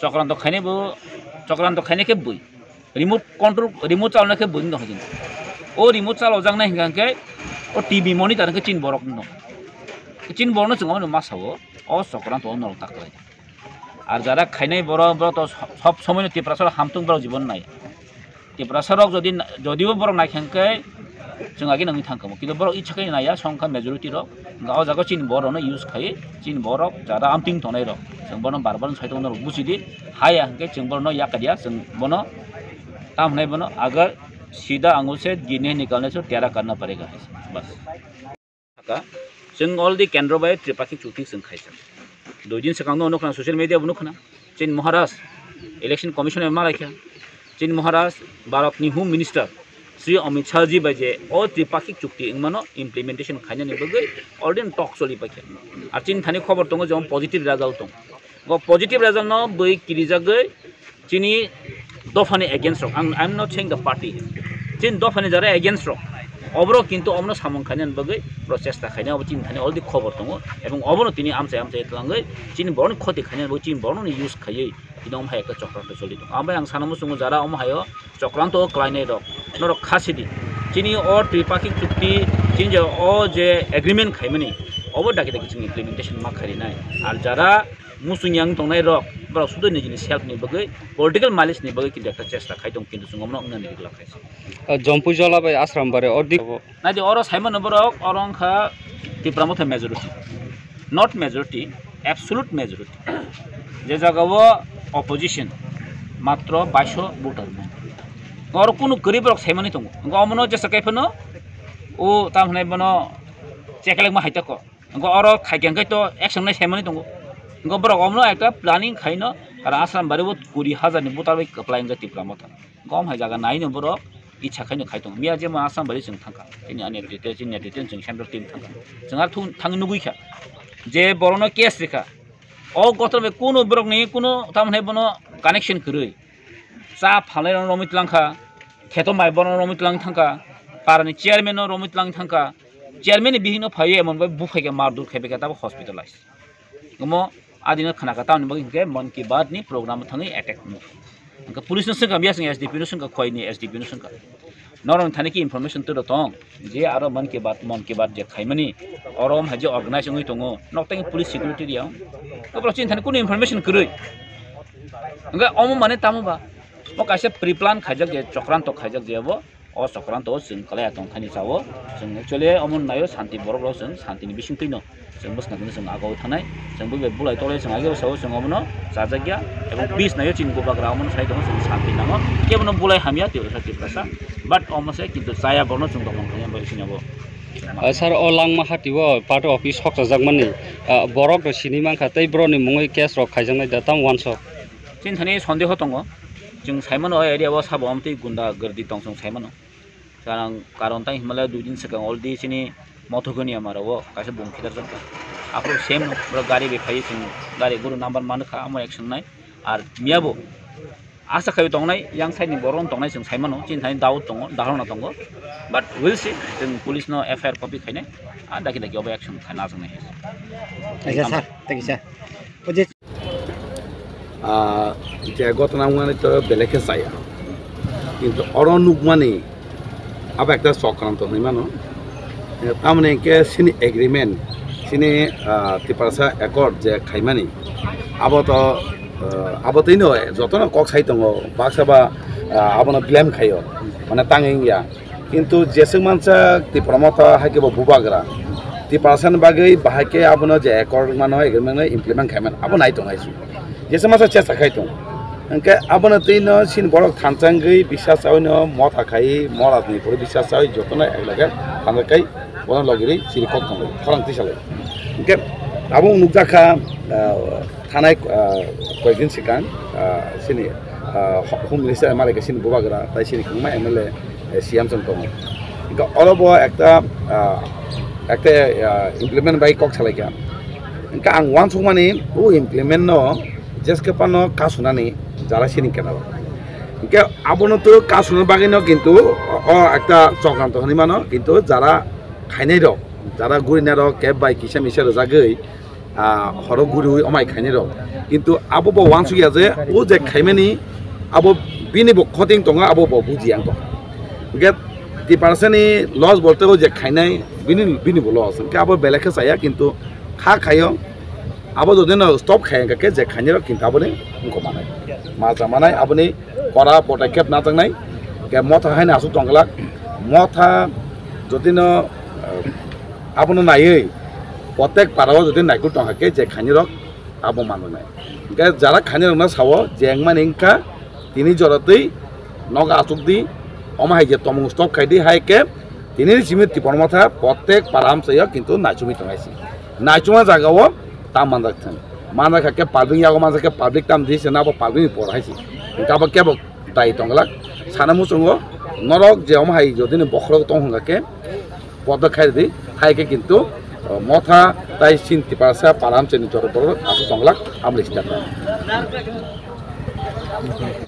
চক্রান্ত খাইনেবো চক্রান্ত খাইনাयखे বই রিমোট কন্ট্রোল রিমোট চালাनायखे বই दं जों ओ रिमोट चालावजांनाय हिंगांखे ओ टीवी मनिटरखौ चिन बरक दं चिन बरनो जों मा सावो ओ चक्राন্ত नल ताकलाय আর যারা খাইনাই বড় বড় তো সব সময় টিপ্রাসর হামতুং বড় জীবন নাই টিপ্রাসরক যদিও বড় নাই খানকে जों आगे नोंनि थांखो किन्तु बरक इच्छाखै नाया संख्या मेजरिटी रक गाव जागा चिन बरनो यूज खायो चिन बरक जारा आमथिं थनाय रक जों बरनो बारबार साइटों नर बुजिदि हाया हंके जों बरनो याकादिया जों बनो काम होनाय बनो अगर सीधा आंगुल से गिने निकालने से तेरा करना पड़ेगा बस जों ऑल दि केंद्र बाय त्रिपाक्षिक चुक्ति जों खायसा 2 दिन सिगांनो अनुखना ससियेल मीडिया बुनुखना चिन महाराष्ट्र इलेक्शन कमिशन मा राखिया चिन महाराष्ट्र भारतनि होम मिनिस्टर श्री अमित शाह जी बाजे और त्रिपाक्षिक चुक्ति इंमानो इम्प्लीमेंटेशन खाने बगै ऑलरेडी टॉक चली पाके और चिन थानी खबर दङ जो पॉजिटिव रिजल्ट दं गो पॉजिटिव रिजल्ट न बै किरिजागै चिनी दफानि अगेंस्ट रक I am not saying the party चिन दफानि जरा अगेंस्ट रक अबरो किन्तु अमनो सामन खाने बगै प्रचेष्टा खाने अब चिन थानी अलरेडी खबर दङ एवं अबनो तिनी आमसे तलाङै चिन बरन खति खाने बगै चिन बरन यूज खायै इदम हाय का चक्राন্ত चलि दं आमबाय आं सानमु सुङो जरा अम हायो चक्राন্ত क्लाइने रक नर खासिदि चिनी और त्रिपाक्षिक चुक्ति चिन जे ओ जे एग्रीमेंट खाइमनि अबो दाके दाके जों इम्प्लीमेंटेशन मा खारिनाय आर जरा मुसुंयां दंनाय रक बरा सुदो निजिनि सेल्फ नि बगै पॉलिटिकल मालिस नि बगै किदा चेष्टा खाइदं किन्तु जों अमनो उन्नति लाखायस जम्पु जलाबाय आश्रम बारे अर्दिक नादि अर साइमन बरक अरंखा Tipra Motha majority not majority absolute majority जे जगावो अपोजिशन मात्र 22 वोटर और कुनु गरीब रक साइमनि दङ गमनो जेसा काइफनो ओ तामने बनो चेकलेक मा हाइतको और खाइगंगै तो एक्शन नै साइमनि दङ गबरक अमनो एकटा प्लानिंग खाइनो आरो आसाम बारेबो 20,000 नि वोटर बाय अप्लाइंग गति प्रमथ गम हाय जागा नायनो बरक इच्छा खाइनो खाइदं मिया जे मा आसाम बारे जों थांखा तिनि आने डिटेल जिनि डिटेल जों सेंट्रल टीम थांखा जोंहा थांनो नुगैखा जे बरनो केस रेखा ओ गतमे कुनु बरक नि कुनु तामने बनो कानेक्शन करै सा फाले रमित लांखा खेतो माइबन रमित लांग थांखा पारानि चेयरमैन रमित लांग थांखा चेयरमैन बिहिनो फाये मनबा बुफाइके मारदुर खेबेका ताबो हॉस्पिटलाइज गमो आदिनो खनाका तानि बगे मन की बात नि प्रोग्राम थाङै अटैक मु अंका पुलिस न संगा बियास एसडीपी न संगा खोइनि एसडीपी न संगा नरन थाने की इनफॉरमेशन तो दं जे आरो मन की बात जे खाइमनि अरम हाजे ऑर्गेनाइज होय दङ नक्तानि पुलिस सिक्युरिटी रियाव तो चिन थाने कुनु इनफॉरमेशन करै अंका अमु माने तामुबा ओ कासे प्रिप्लान खाइजक जे चक्राন্ত खाइजक जेबो ओ चक्राন্ত जों कलाया दं खानि चावो जों एक्चुअली अमन नायो शान्ति बरबो जों शान्तिनि बिसिं फैनो जों बसनाखौनो जों आगाव थानाय जोंबो बे बुलाय तलाय जों आगे सावो जों अमनो जाजागिया एबं बिस नायो चिन गोबाग्रा अमन साइ दङ जों शान्ति नाङो केबनो बुलाय हामिया त्यो साथि प्रसा बाट अमसे किन्तु जाया बरनो जों दङ खानि बायसिनाबो सर अलां माहातिबो पार्ट अफिस हकजागमाननि बरक र सिनिमा खातै ब्रनि मुङै केस रक खाइजंनाय दाताम वानस चिन थानि सन्देह दङ जों साइमन एरियाव साबमति गुन्डा गर्दी दं जों साइमन कारण ताइ हिमालय 2 दिन सिगां अलरेडी चिनि मथगनि आमाराव कासे बंखिदार जों आपरो सेम गाड़ी बेफाइ जों गाड़ी गुरु नम्बर मानखा आम एक्शन नाय आर मियाबो आशा खाय दंनाय यां साइडनि बरन दंनाय जों साइमन चिन थानि दाउट दङ दाहरना दङ बाट विल सी जों पुलिस न एफआईआर कपि खायने आ दाखि दाखि अब एक्शन खाना जों नाय अच्छा सर थैंक यू सर ओजे যে ঘটনা মানে তো বেলেগে চাই কিন্তু অরনুক মানে আবার একটা চক্রান্ত হয় মানো তার মানে কে সিনি এগ্রিমেন্ট সিনি তিপারসা একর্ড যে খাইমানি আবতই নয় যত না কক সাই দङ বাক্সাবা আবনা ব্লেম খাইও মানে তাঙিয়া কিন্তু যেসে মানসা তিপ্রমতা হাইকে বুবাগ্রা তিপারসান বাগै बाहायके आबनो जे एकर्ड मानो एग्रीमेंट इम्प्लीमेंट खाइमान आबो नाय दङाइसु जेसे मासा चेष्टा खाइदों ओंके आबनो तैनो सिन बरक थानचांगै बिसास आउनो मथाखाय मराजनि पुरो बिसास आइ जतना एकलागे थानकाय बन लगिरि सिरिकक दङ फरांति साले ओंके आबो नुजाखा थानाय कयदिन सिगां सिनि होम मिनिस्टार मालायके सिन बुबाग्रा ताइ सिनि खुमा एमएलए सीएम जों दङ ओंके अलबो एकटा इम्प्लीमेंट बाय कक सालायका ओंके आं वान समानि ओ इम्प्लीमेंट न जेसके पानो कासुनानि जारा सिनि केना ओंके आबनो तो कासुन बागैनो किन्तु अ एकटा चक्राন্ত हनि मानो किन्तु जारा खाइनाय र जारा गुरिना र केब बाय किसा मिसा रजागै horo guru omai khaini rok কিন্তু abo bo wansugya je o je khaimani abo bini bo khoting tonga abo bo bujiang to get di parsani loss bolte o je khainai bini bo loss ke abo belekha saya কিন্তু kha khayo abo jodino stop khayenga ke je khaini rok কিন্তু abo ni ko manai ma jamanai abo ni kora potakep na tangnai ke motha haina asu tonglak motha jodino abo no nai প্রত্যেক পাড়াও যদি নাইকুল টঙ্কাকে যে খানি rock আবো মানু নাই যারা খানি রক না সাও জেংমান ইনকা তিনি জরতেই নগা আসুক দি অমাহাই যে তমং স্টপ খাই দি হাইকে তিনি সিমিত টিপন মাথা প্রত্যেক পাড়াম সাইয়া কিন্তু নাইচুমি টঙ্গাইছি নাইচুমা জায়গাও তাম মান রাখছেন মান রাখাকে পাবলিক ইয়াগো মানসাকে পাবলিক তাম দিছে না পাবলিক পড়াইছি কিন্তু আবার কেবল দায়ী টঙ্গলাক সানামু সঙ্গ নরক যে অমাহাই যদি বখরক টঙ্গাকে পদ খাই দি হাইকে কিন্তু মথা তাই চিন্তি পারসা পারাম চেনি চর আসু টংলাক আমলিস্টার